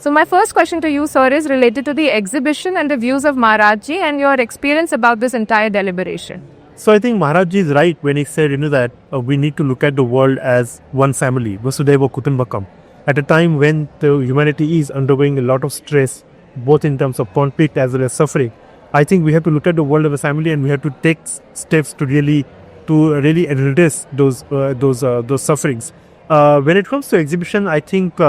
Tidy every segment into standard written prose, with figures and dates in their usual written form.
So my first question to you, sir, is related to the exhibition and the views of Maharajji and your experience about this entire deliberation. So I think Maharajji is right when he said, that we need to look at the world as one family, Vasudhaiva Kutumbakam. At a time when the humanity is undergoing a lot of stress, both in terms of conflict as well as suffering, I think we have to look at the world as a family, and we have to take steps to really address those sufferings. When it comes to exhibition, I think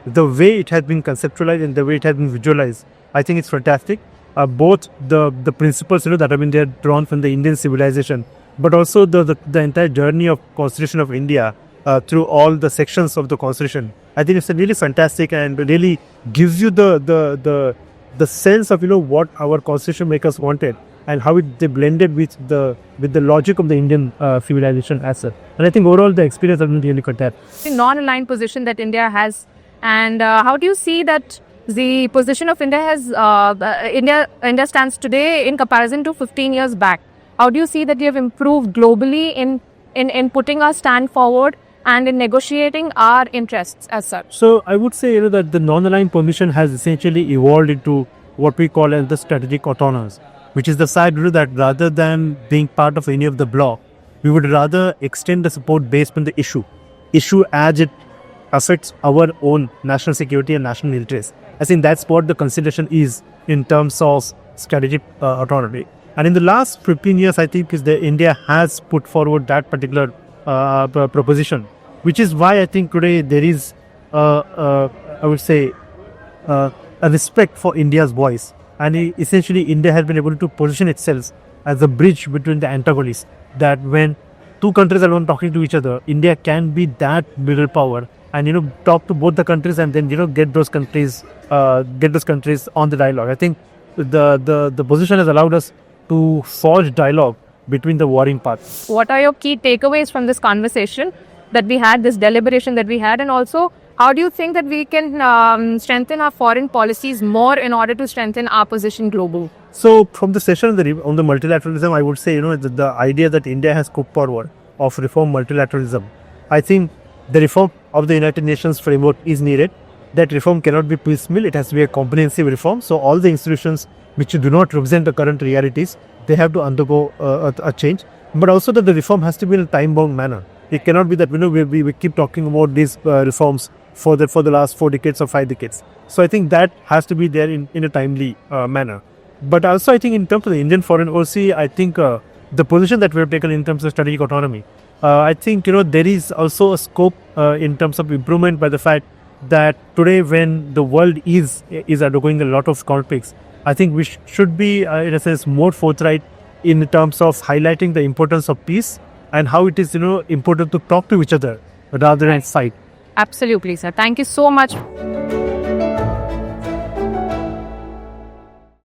the way it has been conceptualized and the way it has been visualized, I think it's fantastic. Both the principles that have been there drawn from the Indian civilization, but also the entire journey of Constitution of India through all the sections of the Constitution. I think it's really fantastic and really gives you the sense of what our Constitution makers wanted and how they blended with the logic of the Indian civilization as such. And I think overall the experience has been really fantastic. The non-aligned position that India has, and how do you see that the position of India India stands today in comparison to 15 years back? How do you see that we have improved globally in putting our stand forward and in negotiating our interests as such? So I would say that the non-aligned position has essentially evolved into what we call as the strategic autonomous, which is the side that rather than being part of any of the bloc, we would rather extend the support based on the issue as it affects our own national security and national interest. I think that's what the consideration is in terms of strategic autonomy. And in the last 15 years, I think India has put forward that particular proposition, which is why I think today there is, I would say, a respect for India's voice. And essentially, India has been able to position itself as a bridge between the antagonists, that when two countries are not talking to each other, India can be that middle power and talk to both the countries and then get those countries on the dialogue. I think the position has allowed us to forge dialogue between the warring parties. What are your key takeaways from this conversation that we had, this deliberation that we had, and also how do you think that we can strengthen our foreign policies more in order to strengthen our position globally? So from the session on the multilateralism, I would say the idea that India has put forward of reform multilateralism, I think the reform of the United Nations framework is needed. That reform cannot be piecemeal, it has to be a comprehensive reform. So all the institutions which do not represent the current realities, they have to undergo a change. But also that the reform has to be in a time-bound manner. It cannot be that we keep talking about these reforms for the last 4 decades or 5 decades. So I think that has to be there in a timely manner. But also I think in terms of the Indian foreign policy, I think the position that we have taken in terms of strategic autonomy, I think there is also a scope in terms of improvement by the fact that today when the world is undergoing a lot of conflicts, I think we should be in a sense more forthright in terms of highlighting the importance of peace and how it is important to talk to each other rather than fight. Absolutely, sir. Thank you so much.